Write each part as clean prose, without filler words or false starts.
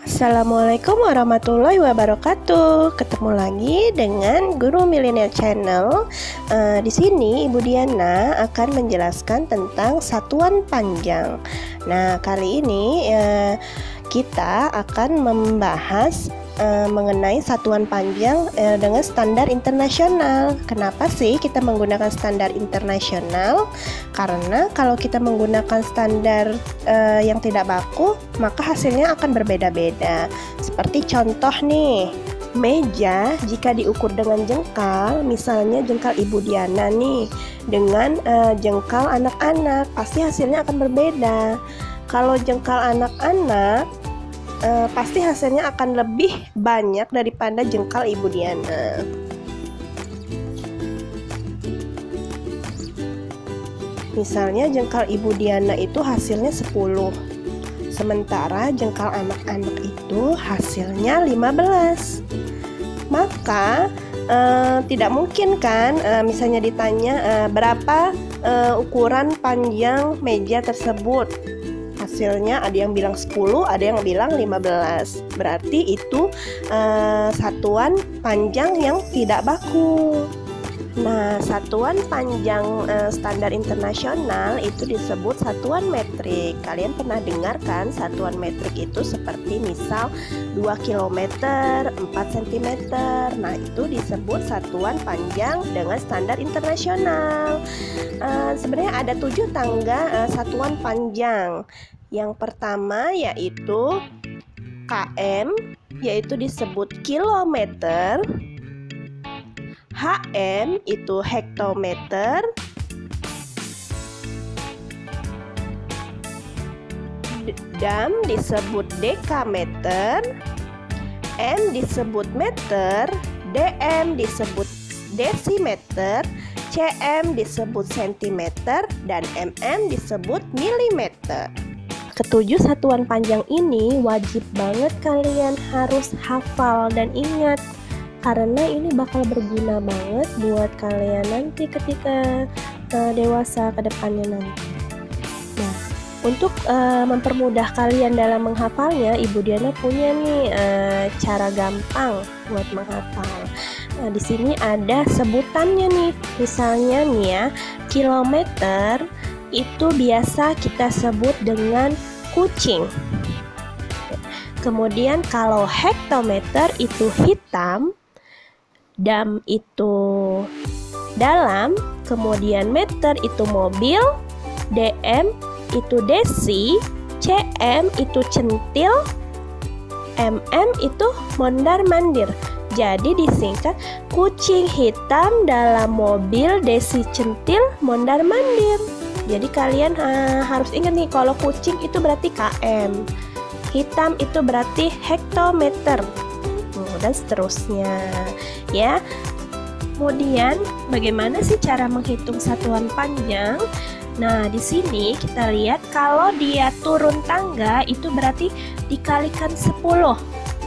Assalamualaikum warahmatullahi wabarakatuh. Ketemu lagi dengan Guru Milenial Channel. Di sini Ibu Diana akan menjelaskan tentang satuan panjang. Nah, kali ini kita akan membahas mengenai satuan panjang dengan standar internasional. Kenapa sih kita menggunakan standar internasional? Karena kalau kita menggunakan standar yang tidak baku, maka hasilnya akan berbeda-beda. Seperti contoh nih, meja jika diukur dengan jengkal, misalnya jengkal Ibu Diana nih dengan jengkal anak-anak, pasti hasilnya akan berbeda. Kalau jengkal anak-anak pasti hasilnya akan lebih banyak daripada jengkal Ibu Diana. Misalnya jengkal Ibu Diana itu hasilnya 10, sementara jengkal anak-anak itu hasilnya 15. Maka tidak mungkin kan misalnya ditanya berapa ukuran panjang meja tersebut. Hasilnya ada yang bilang 10, ada yang bilang 15. Berarti itu satuan panjang yang tidak baku. Nah, satuan panjang standar internasional itu disebut satuan metrik. Kalian pernah dengar kan satuan metrik itu seperti misal 2 km, 4 cm. Nah, itu disebut satuan panjang dengan standar internasional. Sebenarnya ada 7 tangga satuan panjang. Yang pertama yaitu km, yaitu disebut kilometer. HM itu hektometer. Dam disebut dekameter. M disebut meter. DM disebut desimeter. CM disebut sentimeter. Dan mm disebut milimeter. Ketujuh satuan panjang ini wajib banget kalian harus hafal dan ingat, karena ini bakal berguna banget buat kalian nanti ketika dewasa ke depannya nanti. Nah, untuk mempermudah kalian dalam menghafalnya, Ibu Diana punya nih cara gampang buat menghafal. Nah, di sini ada sebutannya nih. Misalnya nih ya, kilometer itu biasa kita sebut dengan kucing. Kemudian kalau hektometer itu hitam, dam itu dalam, kemudian meter itu mobil, DM itu desi, CM itu centil, MM itu mondar-mandir. Jadi disingkat kucing hitam dalam mobil, desi centil, mondar-mandir. Jadi kalian harus ingat nih, kalau kucing itu berarti km, hitam itu berarti hektometer, dan seterusnya ya. Kemudian bagaimana sih cara menghitung satuan panjang? Nah, di sini kita lihat kalau dia turun tangga itu berarti dikalikan 10.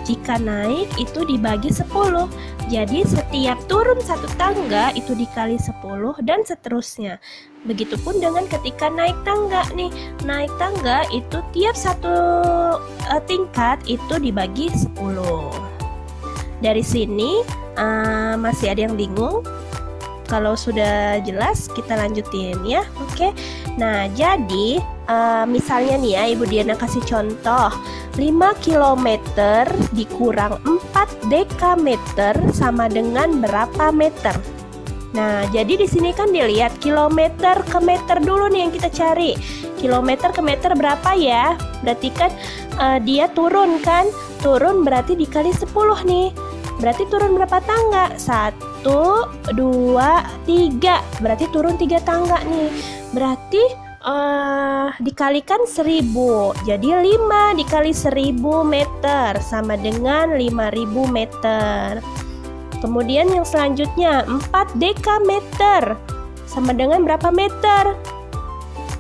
Jika naik itu dibagi 10. Jadi setiap turun satu tangga itu dikali 10 dan seterusnya. Begitupun dengan ketika naik tangga nih. Naik tangga itu tiap satu tingkat itu dibagi 10. Dari sini masih ada yang bingung? Kalau sudah jelas kita lanjutin ya. Oke. Nah, jadi misalnya nih ya, Ibu Diana kasih contoh 5 km dikurang 4 dekameter sama dengan berapa meter? Nah, jadi di sini kan dilihat kilometer ke meter dulu nih yang kita cari. Kilometer ke meter berapa ya? Berarti kan dia turun kan? Turun berarti dikali 10 nih. Berarti turun berapa tangga? 1, 2, 3. Berarti turun 3 tangga nih. Berarti dikalikan 1000. Jadi 5 dikali 1000 meter sama dengan 5000 meter. Kemudian yang selanjutnya 4 dekameter sama dengan berapa meter?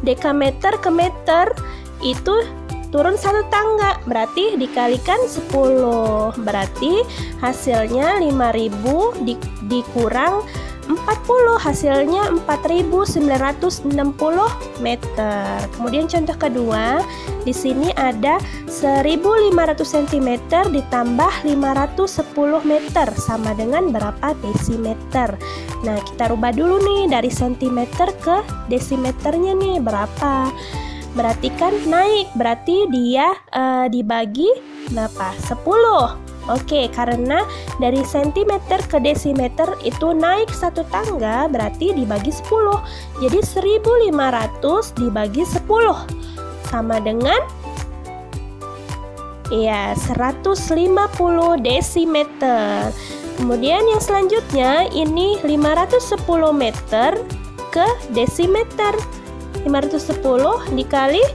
Dekameter ke meter itu turun satu tangga, berarti dikalikan 10. Berarti hasilnya 5000 dikurang 40, hasilnya 4.960 meter. Kemudian contoh kedua, di sini ada 1.500 cm ditambah 510 meter sama dengan berapa desimeter. Nah, kita rubah dulu nih dari sentimeter ke desimeternya nih berapa. Berarti kan naik, berarti dia dibagi berapa? 10. Oke, karena dari sentimeter ke desimeter itu naik satu tangga, berarti dibagi 10. Jadi 1.500 dibagi 10 sama dengan 150 desimeter. Kemudian yang selanjutnya ini 510 meter ke desimeter. 510 dikali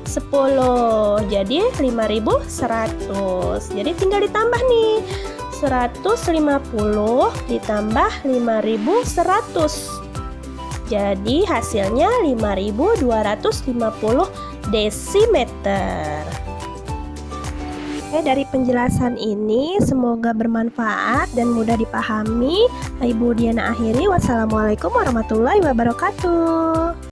10, jadi 5.100. Jadi tinggal ditambah nih, 150 ditambah 5.100. Jadi hasilnya 5.250 desimeter. Oke, dari penjelasan ini semoga bermanfaat dan mudah dipahami. Ibu Diana akhiri, wassalamualaikum warahmatullahi wabarakatuh.